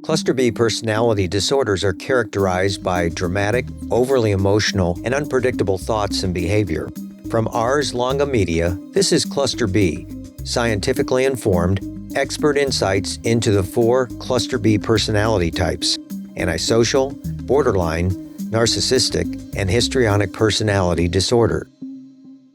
Cluster B personality disorders are characterized by dramatic, overly emotional, and unpredictable thoughts and behavior. From Ars Longa Media, this is Cluster B, scientifically informed, expert insights into the 4 Cluster B personality types: antisocial, borderline, narcissistic, and histrionic personality disorder.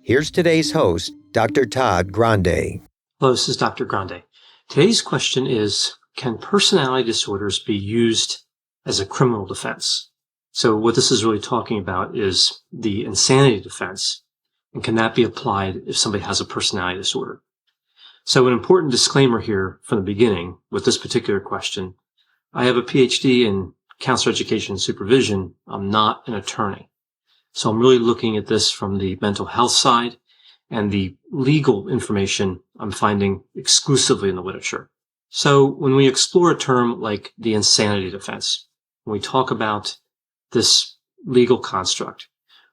Here's today's host, Dr. Todd Grande. Hello, this is Dr. Grande. Today's question is, can personality disorders be used as a criminal defense? So what this is really talking about is the insanity defense, and can that be applied if somebody has a personality disorder? So an important disclaimer here from the beginning with this particular question: I have a PhD in counselor education and supervision. I'm not an attorney. So I'm really looking at this from the mental health side, and the legal information I'm finding exclusively in the literature. So when we explore a term like the insanity defense, when we talk about this legal construct,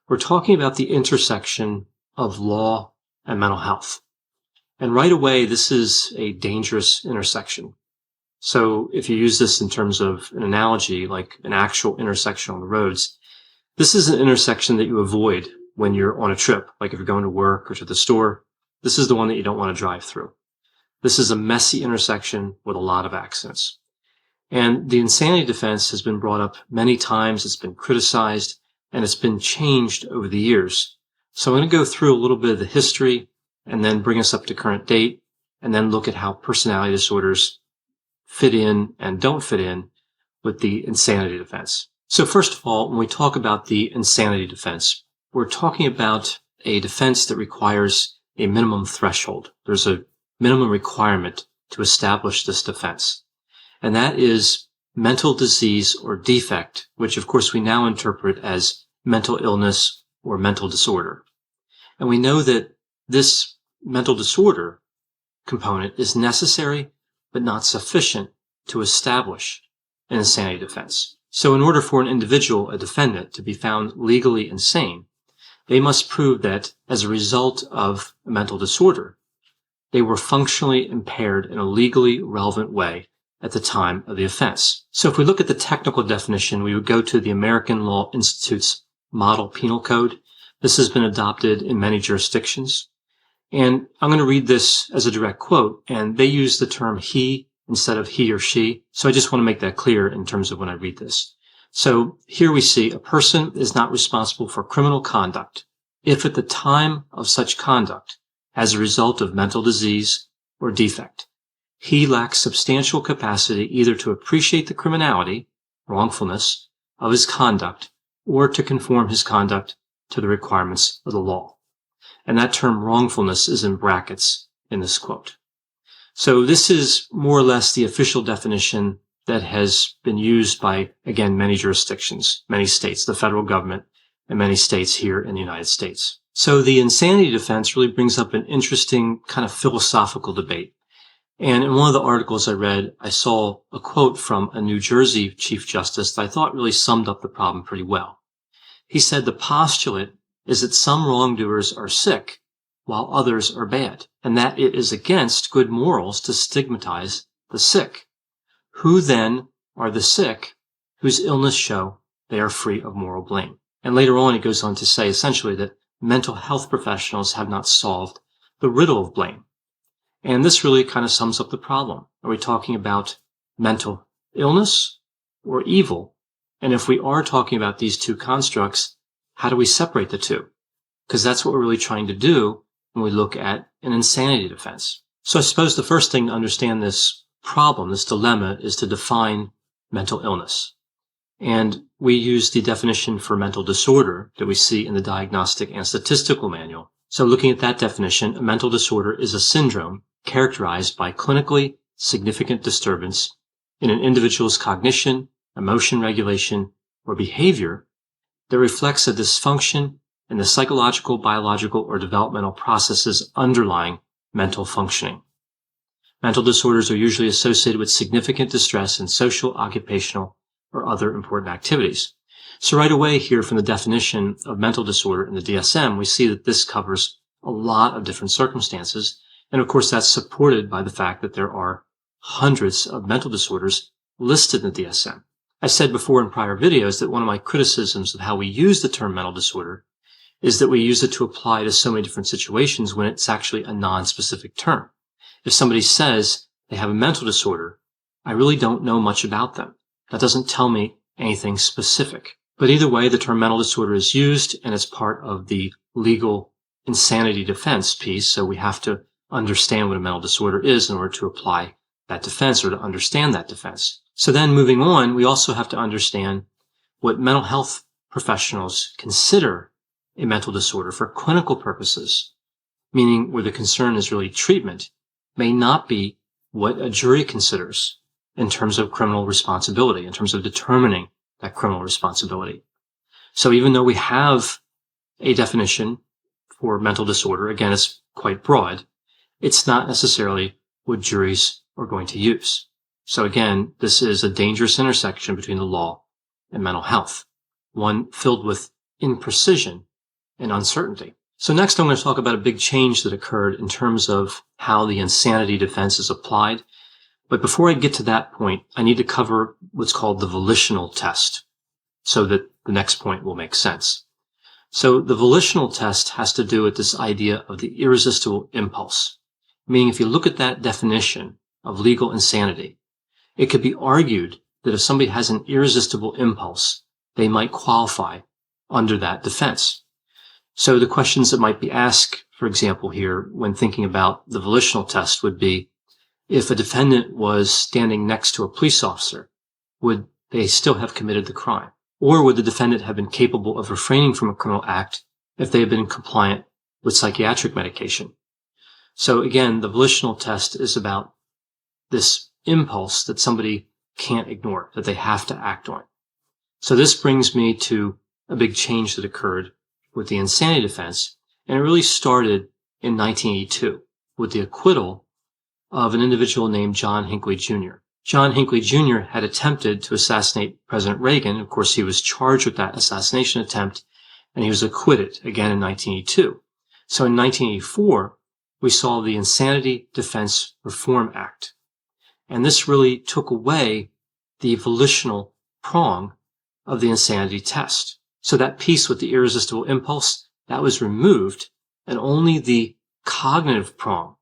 we're talking about the intersection of law and mental health. And right away, this is a dangerous intersection. So if you use this in terms of an analogy, like an actual intersection on the roads, this is an intersection that you avoid when you're on a trip, like if you're going to work or to the store. This is the one that you don't want to drive through. This is a messy intersection with a lot of accidents. And the insanity defense has been brought up many times. It's been criticized, and it's been changed over the years. So I'm going to go through a little bit of the history and then bring us up to current date, and then look at how personality disorders fit in and don't fit in with the insanity defense. So first of all, when we talk about the insanity defense, we're talking about a defense that requires a minimum threshold. There's a minimum requirement to establish this defense, and that is mental disease or defect, which of course we now interpret as mental illness or mental disorder. And we know that this mental disorder component is necessary but not sufficient to establish an insanity defense. So in order for an individual, a defendant, to be found legally insane, they must prove that as a result of a mental disorder, they were functionally impaired in a legally relevant way at the time of the offense. So if we look at the technical definition, we would go to the American Law Institute's Model Penal Code. This has been adopted in many jurisdictions. And I'm going to read this as a direct quote, and they use the term he instead of he or she. So I just want to make that clear in terms of when I read this. So here we see a person is not responsible for criminal conduct if at the time of such conduct, as a result of mental disease or defect, he lacks substantial capacity either to appreciate the criminality, wrongfulness, of his conduct, or to conform his conduct to the requirements of the law. And that term wrongfulness is in brackets in this quote. So this is more or less the official definition that has been used by, again, many jurisdictions, many states, the federal government, and many states here in the United States. So the insanity defense really brings up an interesting kind of philosophical debate. And in one of the articles I read, I saw a quote from a New Jersey Chief Justice that I thought really summed up the problem pretty well. He said the postulate is that some wrongdoers are sick while others are bad, and that it is against good morals to stigmatize the sick. Who then are the sick whose illness show they are free of moral blame? And later on, he goes on to say essentially that mental health professionals have not solved the riddle of blame. And this really kind of sums up the problem. Are we talking about mental illness or evil? And if we are talking about these two constructs, how do we separate the two? Because that's what we're really trying to do when we look at an insanity defense. So I suppose the first thing to understand this problem, this dilemma, is to define mental illness. And we use the definition for mental disorder that we see in the Diagnostic and Statistical Manual. So looking at that definition, a mental disorder is a syndrome characterized by clinically significant disturbance in an individual's cognition, emotion regulation, or behavior that reflects a dysfunction in the psychological, biological, or developmental processes underlying mental functioning. Mental disorders are usually associated with significant distress in social, occupational, or other important activities. So right away here from the definition of mental disorder in the DSM, we see that this covers a lot of different circumstances. And of course, that's supported by the fact that there are hundreds of mental disorders listed in the DSM. I said before in prior videos that one of my criticisms of how we use the term mental disorder is that we use it to apply to so many different situations when it's actually a non-specific term. If somebody says they have a mental disorder, I really don't know much about them. That doesn't tell me anything specific. But either way, the term mental disorder is used, and it's part of the legal insanity defense piece, so we have to understand what a mental disorder is in order to apply that defense or to understand that defense. So then moving on, we also have to understand what mental health professionals consider a mental disorder for clinical purposes, meaning where the concern is really treatment, may not be what a jury considers in terms of criminal responsibility, in terms of determining that criminal responsibility. So even though we have a definition for mental disorder, again, it's quite broad, it's not necessarily what juries are going to use. So again, this is a dangerous intersection between the law and mental health, one filled with imprecision and uncertainty. So next I'm going to talk about a big change that occurred in terms of how the insanity defense is applied. But before I get to that point, I need to cover what's called the volitional test so that the next point will make sense. So the volitional test has to do with this idea of the irresistible impulse, meaning if you look at that definition of legal insanity, it could be argued that if somebody has an irresistible impulse, they might qualify under that defense. So the questions that might be asked, for example, here when thinking about the volitional test would be, if a defendant was standing next to a police officer, would they still have committed the crime? Or would the defendant have been capable of refraining from a criminal act if they had been compliant with psychiatric medication? So again, the volitional test is about this impulse that somebody can't ignore, that they have to act on. So this brings me to a big change that occurred with the insanity defense, and it really started in 1982 with the acquittal of an individual named John Hinckley Jr. John Hinckley Jr. had attempted to assassinate President Reagan. Of course, he was charged with that assassination attempt, and he was acquitted again in 1982. So in 1984, we saw the Insanity Defense Reform Act. And this really took away the volitional prong of the insanity test. So that piece with the irresistible impulse, that was removed, and only the cognitive prong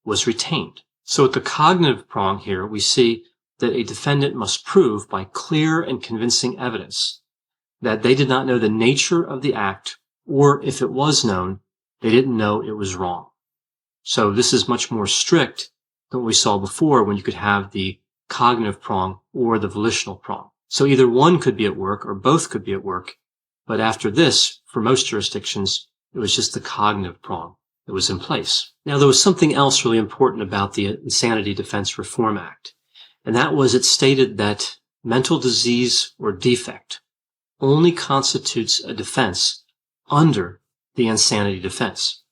was retained. So with the cognitive prong here, we see that a defendant must prove by clear and convincing evidence that they did not know the nature of the act, or if it was known, they didn't know it was wrong. So this is much more strict than what we saw before when you could have the cognitive prong or the volitional prong. So either one could be at work or both could be at work. But after this, for most jurisdictions, it was just the cognitive prong that was in place. Now, there was something else really important about the Insanity Defense Reform Act, and that was it stated that mental disease or defect only constitutes a defense under the insanity defense.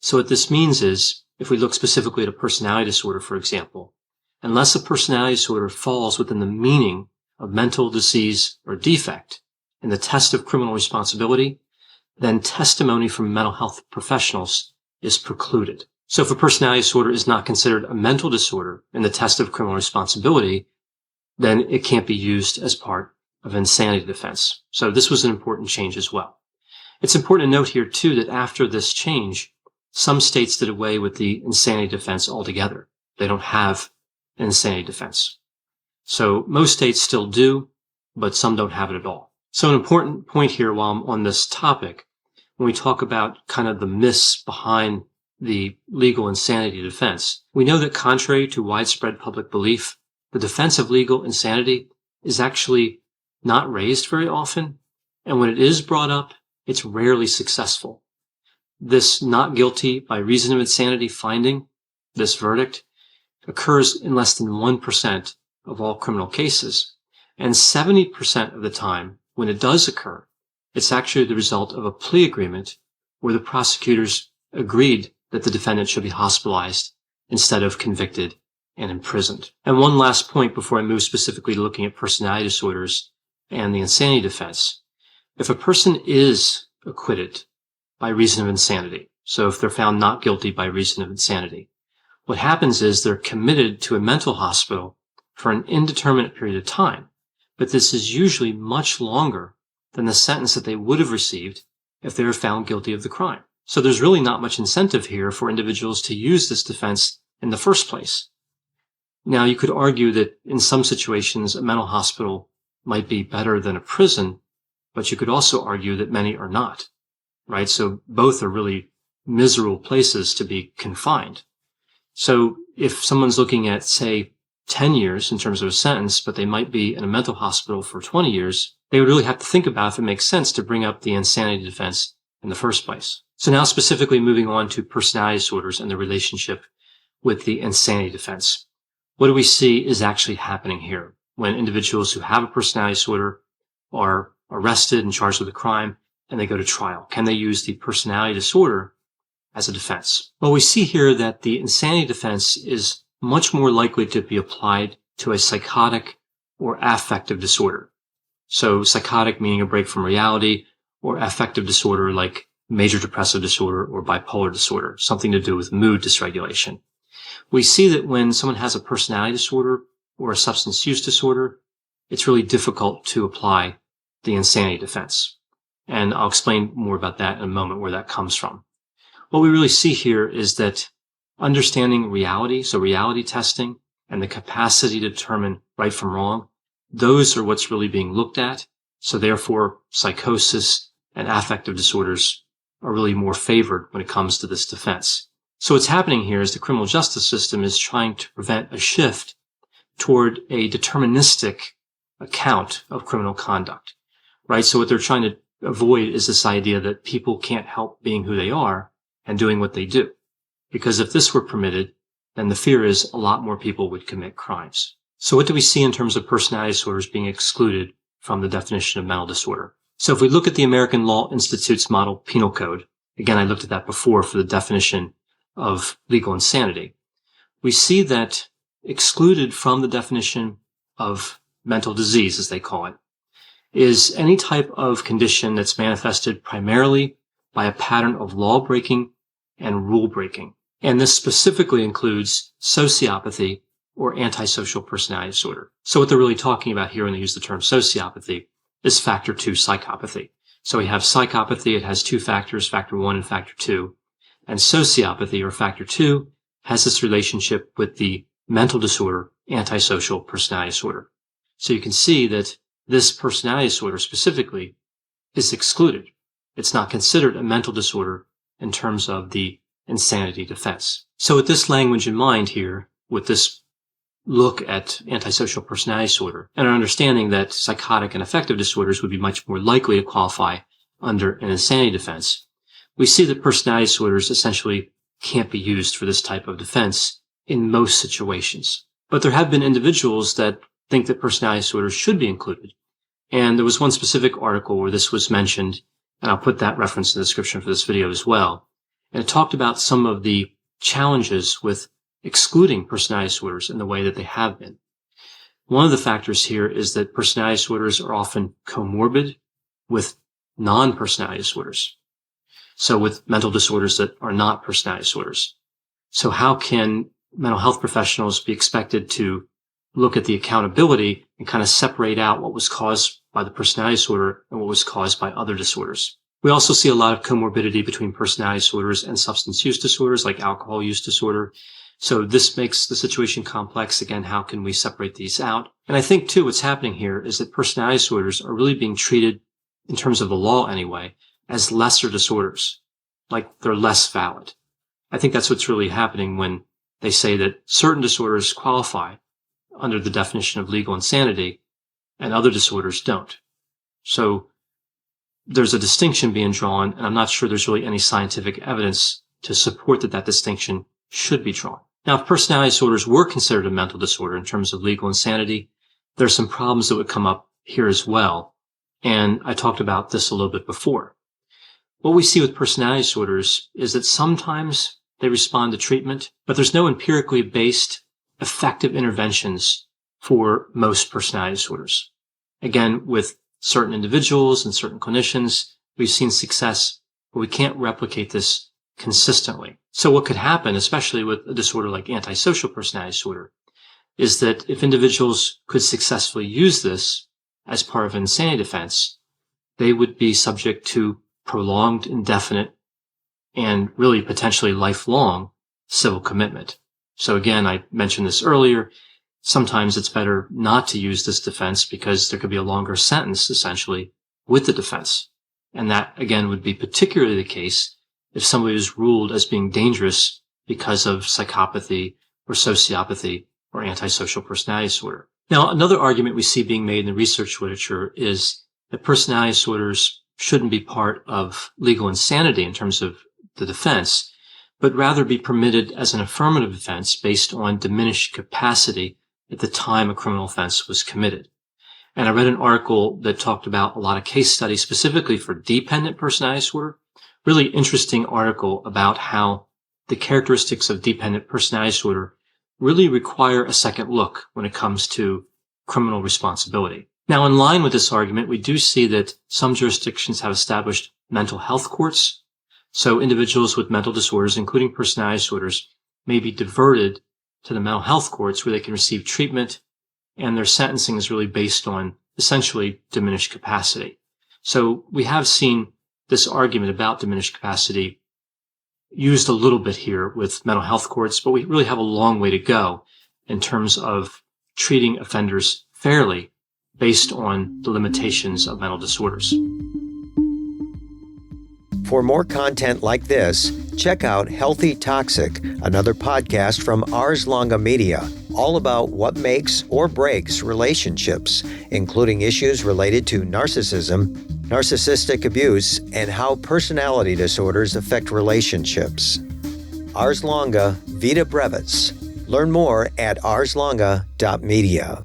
So what this means is, if we look specifically at a personality disorder, for example, unless a personality disorder falls within the meaning of mental disease or defect in the test of criminal responsibility, then testimony from mental health professionals is precluded. So if a personality disorder is not considered a mental disorder in the test of criminal responsibility, then it can't be used as part of insanity defense. So this was an important change as well. It's important to note here, too, that after this change, some states did away with the insanity defense altogether. They don't have an insanity defense. So most states still do, but some don't have it at all. So an important point here while I'm on this topic, when we talk about kind of the myths behind the legal insanity defense, we know that contrary to widespread public belief, the defense of legal insanity is actually not raised very often, and when it is brought up, it's rarely successful. This not guilty by reason of insanity finding, this verdict, occurs in less than 1% of all criminal cases, and 70% of the time, when it does occur, it's actually the result of a plea agreement where the prosecutors agreed that the defendant should be hospitalized instead of convicted and imprisoned. And one last point before I move specifically to looking at personality disorders and the insanity defense. If a person is acquitted by reason of insanity, so if they're found not guilty by reason of insanity, what happens is they're committed to a mental hospital for an indeterminate period of time, but this is usually much longer than the sentence that they would have received if they were found guilty of the crime. So there's really not much incentive here for individuals to use this defense in the first place. Now, you could argue that in some situations, a mental hospital might be better than a prison, but you could also argue that many are not, right? So both are really miserable places to be confined. So if someone's looking at, say, 10 years in terms of a sentence, but they might be in a mental hospital for 20 years, they would really have to think about if it makes sense to bring up the insanity defense in the first place. So now specifically moving on to personality disorders and the relationship with the insanity defense. What do we see is actually happening here when individuals who have a personality disorder are arrested and charged with a crime and they go to trial? Can they use the personality disorder as a defense? Well, we see here that the insanity defense is much more likely to be applied to a psychotic or affective disorder. So psychotic meaning a break from reality, or affective disorder like major depressive disorder or bipolar disorder, something to do with mood dysregulation. We see that when someone has a personality disorder or a substance use disorder, it's really difficult to apply the insanity defense. And I'll explain more about that in a moment, where that comes from. What we really see here is that understanding reality, so reality testing, and the capacity to determine right from wrong, those are what's really being looked at. So therefore, psychosis and affective disorders are really more favored when it comes to this defense. So what's happening here is the criminal justice system is trying to prevent a shift toward a deterministic account of criminal conduct, right? So what they're trying to avoid is this idea that people can't help being who they are and doing what they do. Because if this were permitted, then the fear is a lot more people would commit crimes. So what do we see in terms of personality disorders being excluded from the definition of mental disorder? So if we look at the American Law Institute's model penal code, again, I looked at that before for the definition of legal insanity, we see that excluded from the definition of mental disease, as they call it, is any type of condition that's manifested primarily by a pattern of law-breaking and rule-breaking. And this specifically includes sociopathy or antisocial personality disorder. So what they're really talking about here when they use the term sociopathy is factor 2 psychopathy. So we have psychopathy, it has two factors, factor 1 and factor 2. And sociopathy, or factor 2, has this relationship with the mental disorder, antisocial personality disorder. So you can see that this personality disorder specifically is excluded. It's not considered a mental disorder in terms of the insanity defense. So with this language in mind here, with this look at antisocial personality disorder, and our understanding that psychotic and affective disorders would be much more likely to qualify under an insanity defense, we see that personality disorders essentially can't be used for this type of defense in most situations. But there have been individuals that think that personality disorders should be included. And there was one specific article where this was mentioned, and I'll put that reference in the description for this video as well. And it talked about some of the challenges with excluding personality disorders in the way that they have been. One of the factors here is that personality disorders are often comorbid with non-personality disorders. So with mental disorders that are not personality disorders. So how can mental health professionals be expected to look at the accountability and kind of separate out what was caused by the personality disorder and what was caused by other disorders? We also see a lot of comorbidity between personality disorders and substance use disorders like alcohol use disorder. So this makes the situation complex. Again, how can we separate these out? And I think too what's happening here is that personality disorders are really being treated, in terms of the law anyway, as lesser disorders, like they're less valid. I think that's what's really happening when they say that certain disorders qualify under the definition of legal insanity and other disorders don't. So there's a distinction being drawn, and I'm not sure there's really any scientific evidence to support that that distinction should be drawn. Now, if personality disorders were considered a mental disorder in terms of legal insanity, there's some problems that would come up here as well. And I talked about this a little bit before. What we see with personality disorders is that sometimes they respond to treatment, but there's no empirically based effective interventions for most personality disorders. Again, with certain individuals and certain clinicians, we've seen success, but we can't replicate this consistently. So what could happen, especially with a disorder like antisocial personality disorder, is that if individuals could successfully use this as part of an insanity defense, they would be subject to prolonged, indefinite, and really potentially lifelong civil commitment. So again, I mentioned this earlier, sometimes it's better not to use this defense because there could be a longer sentence, essentially, with the defense. And that, again, would be particularly the case if somebody is ruled as being dangerous because of psychopathy or sociopathy or antisocial personality disorder. Now, another argument we see being made in the research literature is that personality disorders shouldn't be part of legal insanity in terms of the defense, but rather be permitted as an affirmative defense based on diminished capacity at the time a criminal offense was committed. And I read an article that talked about a lot of case studies specifically for dependent personality disorder. Really interesting article about how the characteristics of dependent personality disorder really require a second look when it comes to criminal responsibility. Now, in line with this argument, we do see that some jurisdictions have established mental health courts. So individuals with mental disorders, including personality disorders, may be diverted to the mental health courts where they can receive treatment, and their sentencing is really based on essentially diminished capacity. So we have seen this argument about diminished capacity used a little bit here with mental health courts, but we really have a long way to go in terms of treating offenders fairly based on the limitations of mental disorders. For more content like this, check out Healthy Toxic, another podcast from Ars Longa Media, all about what makes or breaks relationships, including issues related to narcissism, narcissistic abuse, and how personality disorders affect relationships. Ars Longa Vita Brevis. Learn more at arslonga.media.